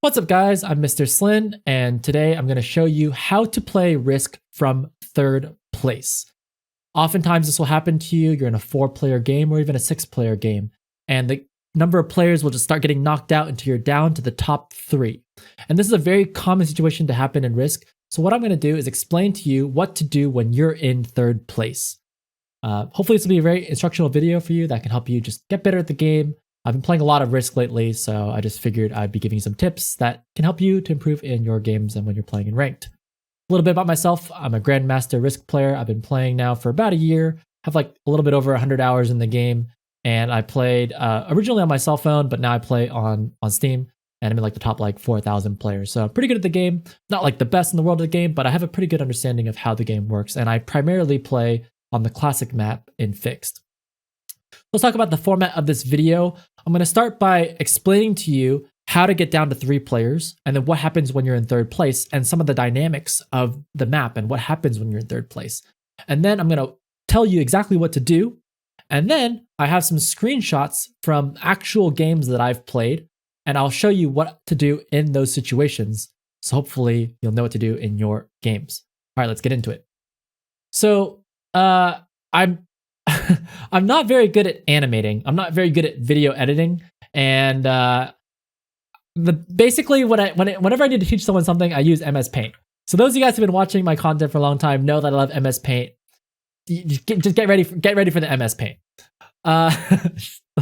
What's up guys, I'm Mr. SLIN, and today I'm going to show you how to play Risk from third place. Oftentimes this will happen to you, you're in a 4-player game or even a 6-player game, and the number of players will just start getting knocked out until you're down to the top 3. And this is a very common situation to happen in Risk, so what I'm going to do is explain to you what to do when you're in third place. Hopefully this will be a very instructional video for you that can help you just get better at the game. I've been playing a lot of Risk lately, so I just figured I'd be giving you some tips that can help you to improve in your games and when you're playing in ranked. A little bit about myself, I'm a Grandmaster Risk player. I've been playing now for about a year, have like a little bit over 100 hours in the game, and I played originally on my cell phone, but now I play on Steam, and I'm in like the top like 4,000 players. So I'm pretty good at the game, not like the best in the world at the game, but I have a pretty good understanding of how the game works, and I primarily play on the classic map in Fixed. Let's talk about the format of this video. I'm going to start by explaining to you how to get down to 3 players, and then what happens when you're in third place, and some of the dynamics of the map and what happens when you're in third place. And then I'm going to tell you exactly what to do. And then I have some screenshots from actual games that I've played, and I'll show you what to do in those situations. So hopefully you'll know what to do in your games. All right, let's get into it. So I'm not very good at animating. I'm not very good at video editing, and basically whenever I need to teach someone something, I use MS Paint. So those of you guys who've been watching my content for a long time know that I love MS Paint. Just get ready for the MS Paint.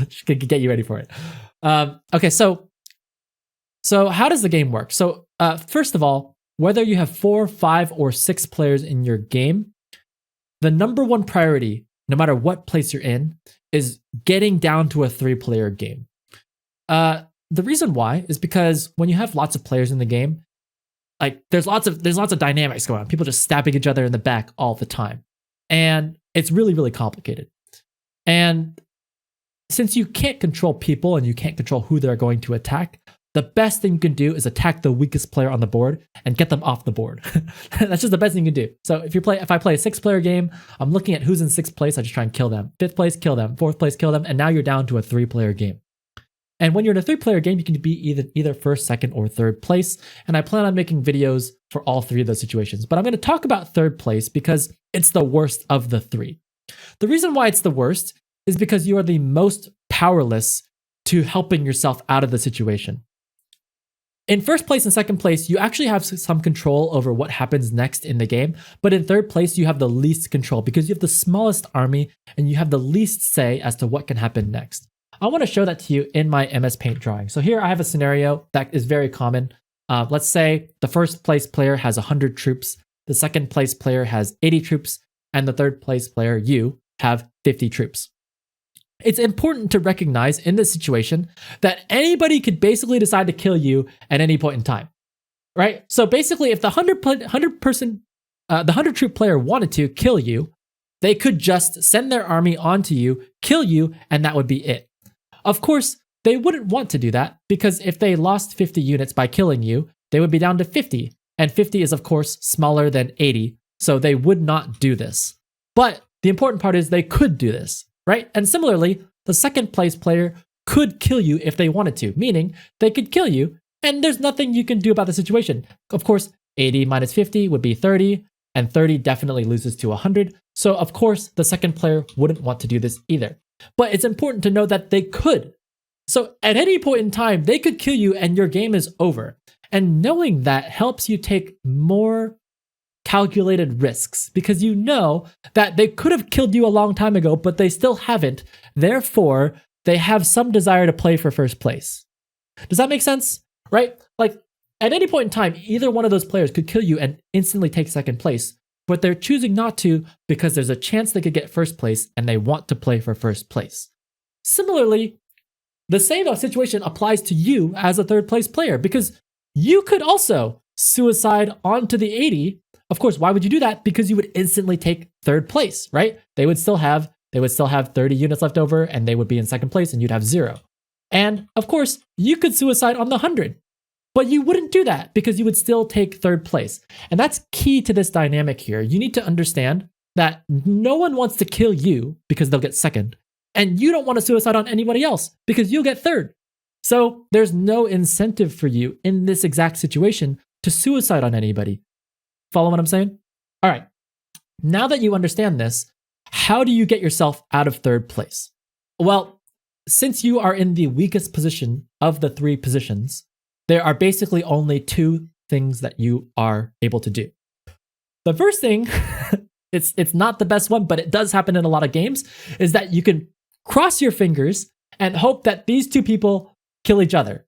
Just get you ready for it. Okay, so how does the game work? So first of all, whether you have 4, 5, or 6 players in your game, the number one priority, no matter what place you're in, is getting down to a 3-player game. The reason why is because when you have lots of players in the game, like there's lots of dynamics going on. People just stabbing each other in the back all the time, and it's really, really complicated. And since you can't control people and you can't control who they're going to attack, the best thing you can do is attack the weakest player on the board and get them off the board. That's just the best thing you can do. So if I play a 6-player game, I'm looking at who's in 6th place, I just try and kill them. 5th place, kill them. 4th place, kill them. And now you're down to a 3-player game. And when you're in a 3-player game, you can be either 1st, 2nd, or 3rd place. And I plan on making videos for all 3 of those situations. But I'm going to talk about 3rd place because it's the worst of the 3. The reason why it's the worst is because you are the most powerless to helping yourself out of the situation. In 1st place and 2nd place, you actually have some control over what happens next in the game, but in 3rd place, you have the least control because you have the smallest army and you have the least say as to what can happen next. I want to show that to you in my MS Paint drawing. So here I have a scenario that is very common. Let's say the 1st place player has 100 troops, the 2nd place player has 80 troops, and the 3rd place player, you, have 50 troops. It's important to recognize in this situation that anybody could basically decide to kill you at any point in time, right? So basically, if the 100 troop player wanted to kill you, they could just send their army onto you, kill you, and that would be it. Of course, they wouldn't want to do that because if they lost 50 units by killing you, they would be down to 50, and 50 is of course smaller than 80, so they would not do this. But the important part is they could do this. Right? And similarly, the 2nd place player could kill you if they wanted to, meaning they could kill you and there's nothing you can do about the situation. Of course, 80 minus 50 would be 30, and 30 definitely loses to 100. So of course, the 2nd player wouldn't want to do this either. But it's important to know that they could. So at any point in time, they could kill you and your game is over. And knowing that helps you take more calculated risks because you know that they could have killed you a long time ago, but they still haven't. Therefore, they have some desire to play for 1st place. Does that make sense? Right? Like at any point in time, either one of those players could kill you and instantly take 2nd place, but they're choosing not to because there's a chance they could get 1st place and they want to play for 1st place. Similarly, the same situation applies to you as a 3rd place player because you could also suicide onto the 80. Of course, why would you do that? Because you would instantly take 3rd place, right? They would still have 30 units left over and they would be in 2nd place and you'd have 0. And of course, you could suicide on the 100, but you wouldn't do that because you would still take 3rd place. And that's key to this dynamic here. You need to understand that no one wants to kill you because they'll get 2nd, and you don't want to suicide on anybody else because you'll get 3rd. So there's no incentive for you in this exact situation to suicide on anybody. Follow what I'm saying? All right. Now that you understand this, how do you get yourself out of third place? Well, since you are in the weakest position of the three positions, there are basically only two things that you are able to do. The first thing, it's not the best one, but it does happen in a lot of games, is that you can cross your fingers and hope that these two people kill each other.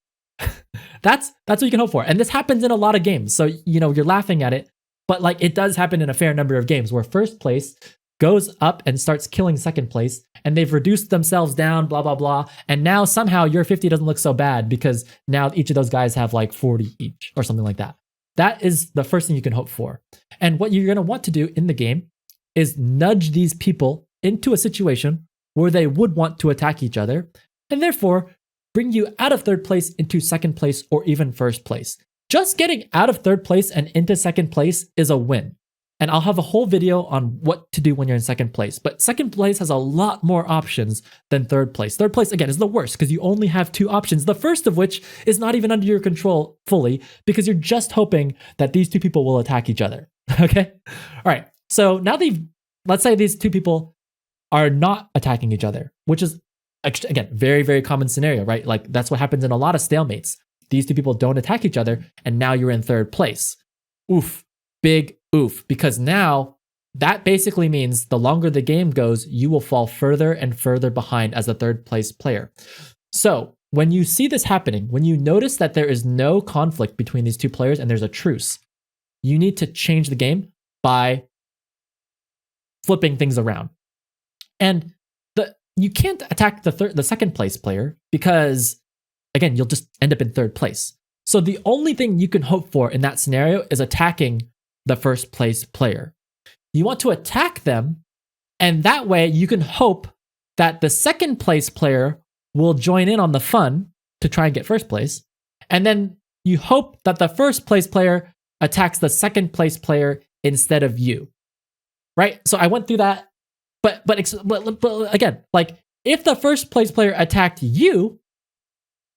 That's what you can hope for. And this happens in a lot of games. So, you're laughing at it, but like it does happen in a fair number of games where first place goes up and starts killing second place, and they've reduced themselves down, blah, blah, blah. And now somehow your 50 doesn't look so bad because now each of those guys have like 40 each or something like that. That is the first thing you can hope for. And what you're going to want to do in the game is nudge these people into a situation where they would want to attack each other, and therefore bring you out of third place into second place or even first place. Just getting out of third place and into second place is a win. And I'll have a whole video on what to do when you're in second place. But second place has a lot more options than third place. Third place, again, is the worst because you only have two options. The first of which is not even under your control fully because you're just hoping that these two people will attack each other. Okay? All right. So now let's say these two people are not attacking each other, which is, again, very, very common scenario, right? Like that's what happens in a lot of stalemates. These two people don't attack each other, and now you're in third place. Oof. Big oof, because now that basically means the longer the game goes, you will fall further and further behind as a third place player. So when you see this happening, when you notice that there is no conflict between these two players and there's a truce, you need to change the game by flipping things around. And you can't attack the second place player because, again, you'll just end up in third place. So the only thing you can hope for in that scenario is attacking the first place player. You want to attack them, and that way you can hope that the second place player will join in on the fun to try and get first place. And then you hope that the first place player attacks the second place player instead of you. Right? So I went through that, but again, like if the first place player attacked you,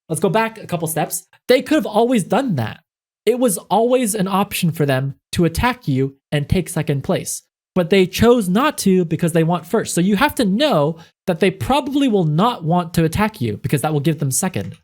let's go back a couple steps. They could have always done that. It was always an option for them to attack you and take second place. But they chose not to because they want first. So you have to know that they probably will not want to attack you because that will give them second.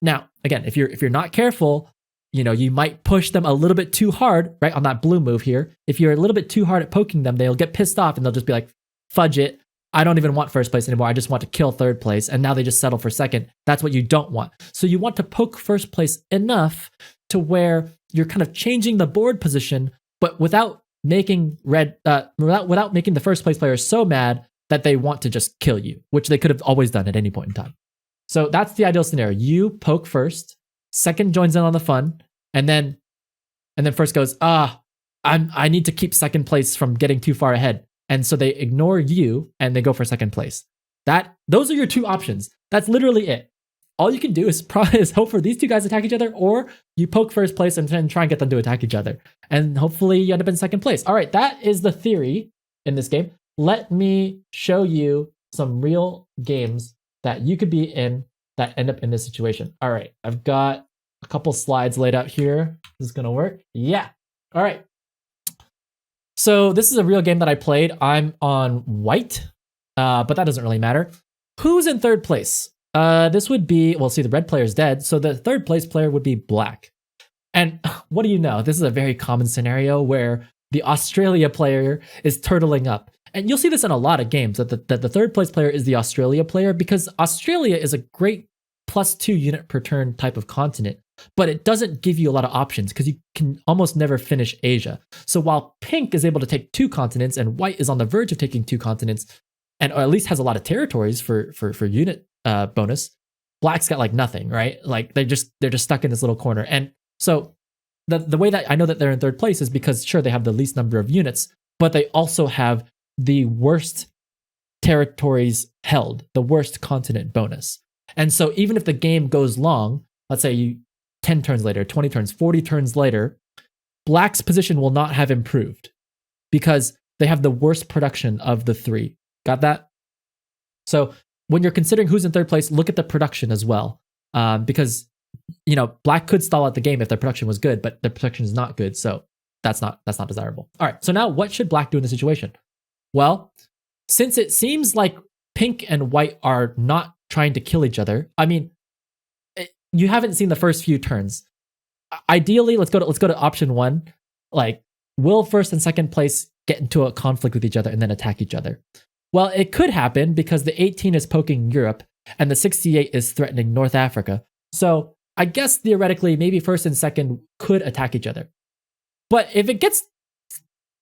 Now, again, if you're not careful, you might push them a little bit too hard, right, on that blue move here. If you're a little bit too hard at poking them, they'll get pissed off and they'll just be like, fudge it. I don't even want first place anymore. I just want to kill third place. And now they just settle for second. That's what you don't want. So you want to poke first place enough to where you're kind of changing the board position, but without making without making the first place player so mad that they want to just kill you, which they could have always done at any point in time. So that's the ideal scenario. You poke first, second joins in on the fun, and then first goes, I need to keep second place from getting too far ahead. And so they ignore you and they go for second place. Those are your two options. That's literally it. All you can do is hope for these two guys to attack each other, or you poke first place and then try and get them to attack each other. And hopefully you end up in second place. All right, that is the theory in this game. Let me show you some real games that you could be in that end up in this situation. All right, I've got a couple slides laid out here. Is this gonna work? Yeah. All right. So this is a real game that I played. I'm on white, but that doesn't really matter. Who's in third place? This would be, well, see, the red player is dead, so the third place player would be black. And what do you know? This is a very common scenario where the Australia player is turtling up. And you'll see this in a lot of games, that the third place player is the Australia player, because Australia is a great +2 unit per turn type of continent, but it doesn't give you a lot of options because you can almost never finish Asia. So while pink is able to take 2 continents and white is on the verge of taking 2 continents, or at least has a lot of territories for unit bonus, black's got like nothing, right? Like they're just stuck in this little corner. And so the way that I know that they're in third place is because sure, they have the least number of units, but they also have the worst territories held, the worst continent bonus. And so even if the game goes long, let's say 10 turns later, 20 turns, 40 turns later, black's position will not have improved because they have the worst production of the 3. Got that? So when you're considering who's in third place, look at the production as well. because black could stall out the game if their production was good, but their production is not good, so that's not desirable. All right, so now what should black do in this situation? Well, since it seems like pink and white are not trying to kill each other, I mean, you haven't seen the first few turns. Ideally, let's go to option 1. Like, will first and second place get into a conflict with each other and then attack each other? Well, it could happen because the 18 is poking Europe and the 68 is threatening North Africa. So I guess theoretically, maybe first and second could attack each other. But if it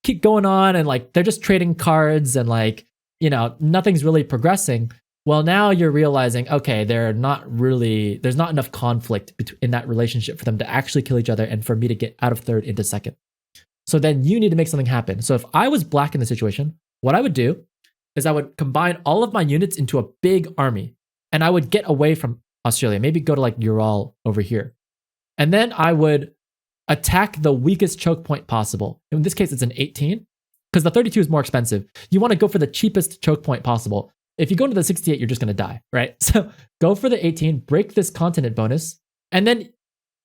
keep going on and like they're just trading cards and like, nothing's really progressing, well, now you're realizing, okay, there's not enough conflict in that relationship for them to actually kill each other and for me to get out of third into second. So then you need to make something happen. So if I was black in the situation, what I would do is I would combine all of my units into a big army and I would get away from Australia, maybe go to like Ural over here. And then I would attack the weakest choke point possible. In this case, it's an 18 because the 32 is more expensive. You want to go for the cheapest choke point possible. If you go into the 68, you're just going to die, right? So go for the 18, break this continent bonus, and then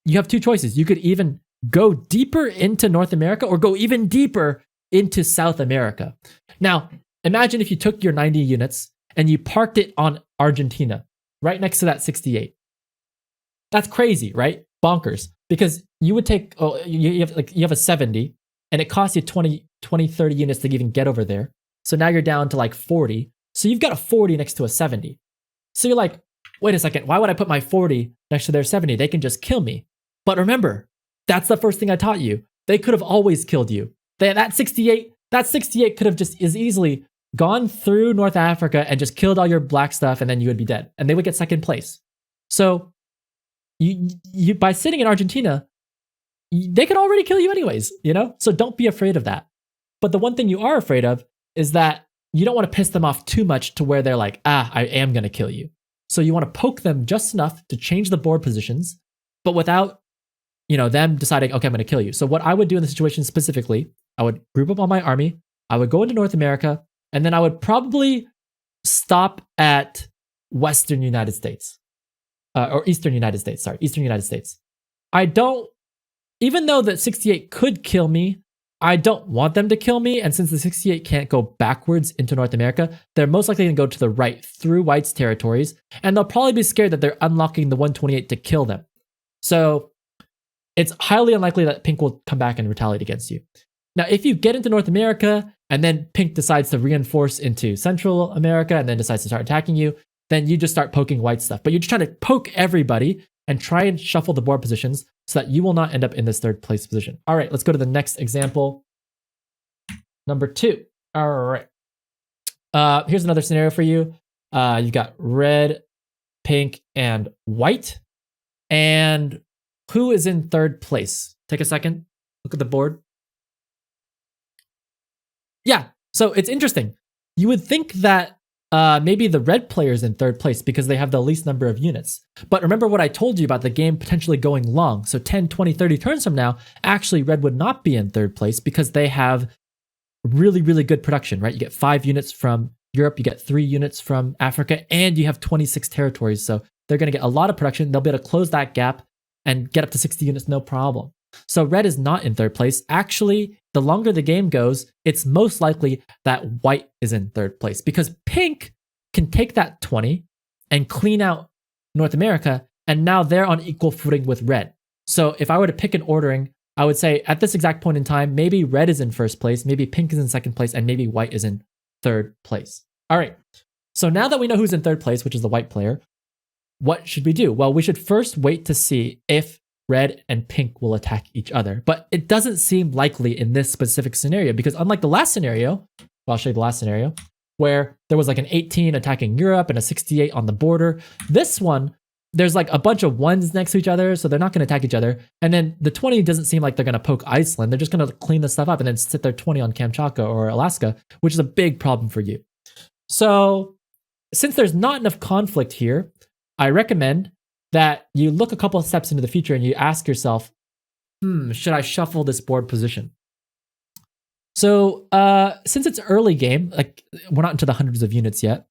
you have two choices. You could even go deeper into North America or go even deeper into South America. Now, imagine if you took your 90 units and you parked it on Argentina, right next to that 68. That's crazy, right? Bonkers. Because you would take, you have a 70 and it costs you 20, 30 units to even get over there. So now you're down to like 40. So you've got a 40 next to a 70. So you're like, wait a second, why would I put my 40 next to their 70? They can just kill me. But remember, that's the first thing I taught you. They could have always killed you. That 68 could have just as easily gone through North Africa and just killed all your black stuff, and then you would be dead. And they would get second place. So you by sitting in Argentina, they could already kill you anyways, So don't be afraid of that. But the one thing you are afraid of is that you don't want to piss them off too much to where they're like, I am going to kill you. So you want to poke them just enough to change the board positions, but without, them deciding, okay, I'm going to kill you. So what I would do in the situation specifically, I would group up all my army, I would go into North America, and then I would probably stop at Western United States. Or Eastern United States, Eastern United States. Even though the 68 could kill me, I don't want them to kill me. And since the 68 can't go backwards into North America, they're most likely going to go to the right through White's territories. And they'll probably be scared that they're unlocking the 128 to kill them. So it's highly unlikely that Pink will come back and retaliate against you. Now, if you get into North America and then Pink decides to reinforce into Central America and then decides to start attacking you, then you just start poking White stuff. But you're just trying to poke everybody and try and shuffle the board positions so that you will not end up in this third place position. All right, let's go to the next example. Number 2. All right. Here's another scenario for you. You've got red, pink, and white. And who is in third place? Take a second. Look at the board. Yeah, so it's interesting. You would think that maybe the red player is in third place because they have the least number of units. But remember what I told you about the game potentially going long. So 10, 20, 30 turns from now, actually red would not be in third place because they have really, really good production, right? You get 5 units from Europe, you get 3 units from Africa, and you have 26 territories. So they're going to get a lot of production. They'll be able to close that gap and get up to 60 units, no problem. So red is not in third place. Actually, the longer the game goes, it's most likely that white is in third place because pink can take that 20 and clean out North America, and now they're on equal footing with red. So if I were to pick an ordering, I would say at this exact point in time, maybe red is in first place, maybe pink is in second place, and maybe white is in third place. All right. So now that we know who's in third place, which is the white player, what should we do? Well, we should first wait to see if red and pink will attack each other. But it doesn't seem likely in this specific scenario because unlike the last scenario, well, I'll show you the last scenario, where there was like an 18 attacking Europe and a 68 on the border. This one, there's like a bunch of ones next to each other, so they're not going to attack each other. And then the 20 doesn't seem like they're going to poke Iceland. They're just going to clean this stuff up and then sit their 20 on Kamchatka or Alaska, which is a big problem for you. So since there's not enough conflict here, I recommend that you look a couple of steps into the future and you ask yourself, should I shuffle this board position? So since it's early game, like we're not into the hundreds of units yet,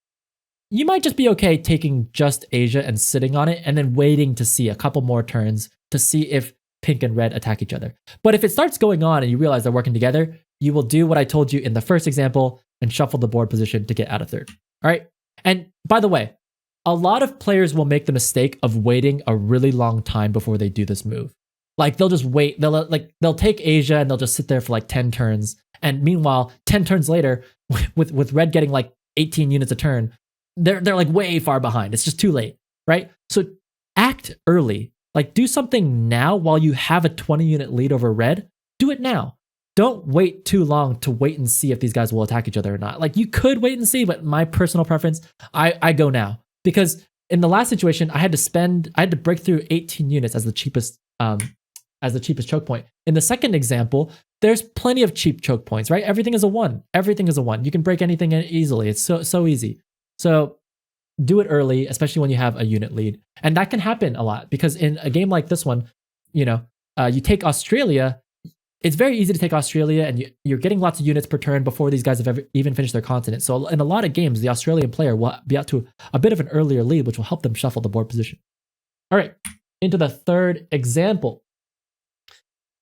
you might just be okay taking just Asia and sitting on it and then waiting to see a couple more turns to see if pink and red attack each other. But if it starts going on and you realize they're working together, you will do what I told you in the first example and shuffle the board position to get out of third. All right. And by the way, a lot of players will make the mistake of waiting a really long time before they do this move. Like they'll just wait. They'll take Asia and they'll just sit there for like 10 turns. And meanwhile, 10 turns later, with red getting like 18 units a turn, they're like way far behind. It's just too late, right? So act early. Like do something now while you have a 20 unit lead over red. Do it now. Don't wait too long to wait and see if these guys will attack each other or not. Like you could wait and see, but my personal preference, I go now. Because in the last situation, I had to break through 18 units as the cheapest choke point. In the second example, there's plenty of cheap choke points, right? Everything is a 1. Everything is a 1. You can break anything easily. It's so easy. So do it early, especially when you have a unit lead. And that can happen a lot because in a game like this one, you take Australia. It's very easy to take Australia and you're getting lots of units per turn before these guys have even finished their continent. So in a lot of games, the Australian player will be out to a bit of an earlier lead, which will help them shuffle the board position. All right, into the third example.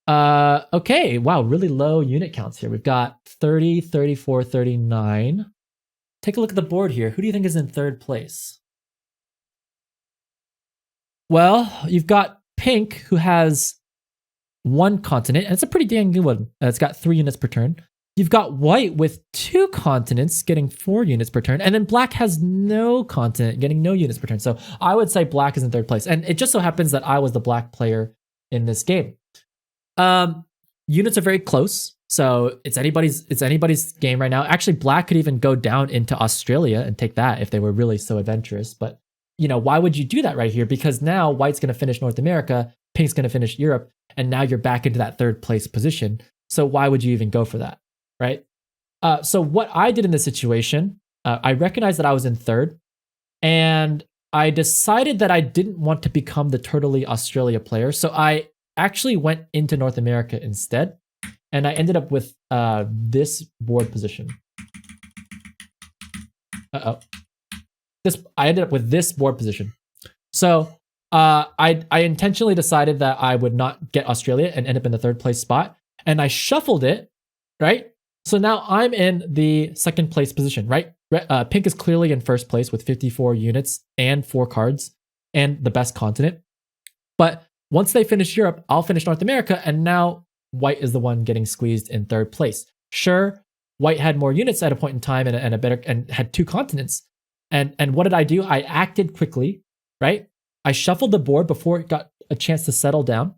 Okay, wow, really low unit counts here. We've got 30, 34, 39. Take a look at the board here. Who do you think is in third place? Well, you've got pink, who has 1 continent, and it's a pretty dang good one. It's got 3 units per turn. You've got white with 2 continents getting 4 units per turn, and then black has no continent getting no units per turn. So I would say black is in third place. And it just so happens that I was the black player in this game. Units are very close. So it's anybody's game right now. Actually, black could even go down into Australia and take that if they were really so adventurous. But why would you do that right here? Because now white's going to finish North America, pink's going to finish Europe, and now you're back into that third place position. So why would you even go for that, right? So what I did in this situation, I recognized that I was in third, and I decided that I didn't want to become the totally Australia player. So I actually went into North America instead, and I ended up with this board position. I ended up with this board position. So I intentionally decided that I would not get Australia and end up in the third place spot. And I shuffled it, right? So now I'm in the second place position, right? Pink is clearly in first place with 54 units and 4 cards and the best continent. But once they finish Europe, I'll finish North America. And now white is the one getting squeezed in third place. Sure, white had more units at a point in time and had 2 continents. And what did I do? I acted quickly, right? I shuffled the board before it got a chance to settle down.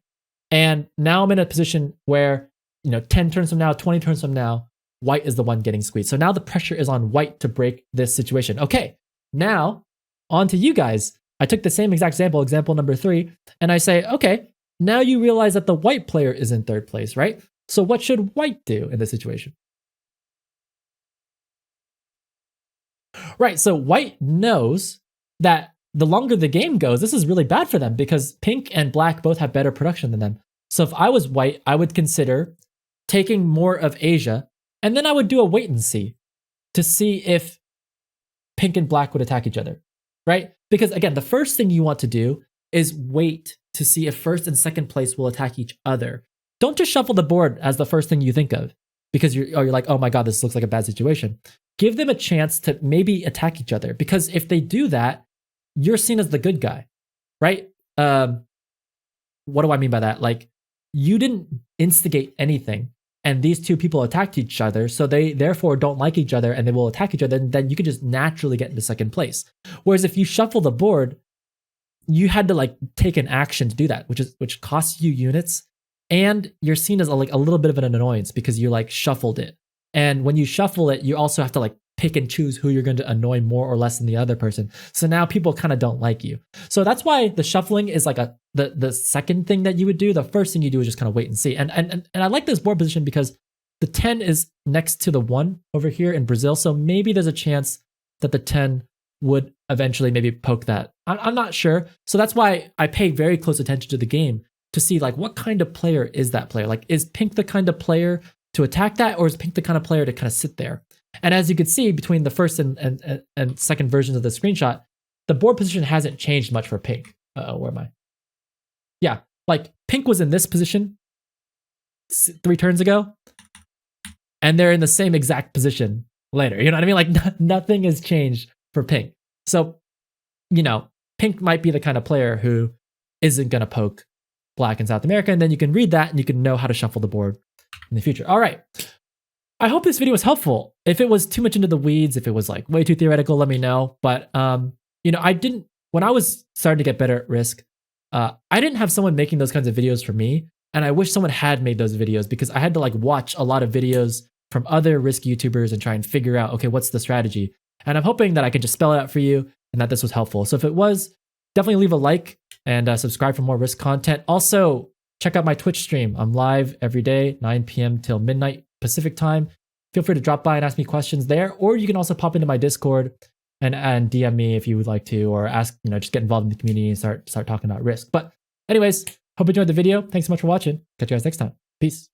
And now I'm in a position where, 10 turns from now, 20 turns from now, white is the one getting squeezed. So now the pressure is on white to break this situation. Okay, now on to you guys. I took the same exact example number 3, and I say, okay, now you realize that the white player is in third place, right? So what should white do in this situation? Right, so white knows that the longer the game goes, this is really bad for them because pink and black both have better production than them. So if I was white, I would consider taking more of Asia, and then I would do a wait and see to see if pink and black would attack each other, right? Because again, the first thing you want to do is wait to see if first and second place will attack each other. Don't just shuffle the board as the first thing you think of because you're like, oh my God, this looks like a bad situation. Give them a chance to maybe attack each other, because if they do that, you're seen as the good guy, right? What do I mean by that? Like, you didn't instigate anything, and these 2 people attacked each other, so they therefore don't like each other, and they will attack each other, and then you could just naturally get into second place. Whereas if you shuffle the board, you had to take an action to do that, which costs you units, and you're seen as a little bit of an annoyance because you shuffled it. And when you shuffle it, you also have to pick and choose who you're going to annoy more or less than the other person. So now people kind of don't like you. So that's why the shuffling is the second thing that you would do. The first thing you do is just kind of wait and see. And I like this board position because the 10 is next to the 1 over here in Brazil. So maybe there's a chance that the 10 would eventually maybe poke that. I'm not sure. So that's why I pay very close attention to the game to see what kind of player is that player? Is pink the kind of player to attack that, or is pink the kind of player to kind of sit there? And as you can see, between the first and second versions of the screenshot, the board position hasn't changed much for pink. Where am I? Yeah, like pink was in this position 3 turns ago, and they're in the same exact position later. You know what I mean? Like nothing has changed for pink. So, you know, pink might be the kind of player who isn't going to poke black in South America, and then you can read that and you can know how to shuffle the board in the future. All right. I hope this video was helpful. If it was too much into the weeds, if it was like way too theoretical, let me know. But, you know, when I was starting to get better at Risk, I didn't have someone making those kinds of videos for me. And I wish someone had made those videos because I had to like watch a lot of videos from other Risk YouTubers and try and figure out, okay, what's the strategy? And I'm hoping that I can just spell it out for you and that this was helpful. So if it was, definitely leave a like and subscribe for more Risk content. Also, check out my Twitch stream. I'm live every day, 9 p.m. till midnight Pacific time. Feel free to drop by and ask me questions there, or you can also pop into my Discord and DM me if you would like to, or ask, you know, just get involved in the community and start talking about Risk. But anyways, hope you enjoyed the video. Thanks so much for watching. Catch you guys next time. Peace.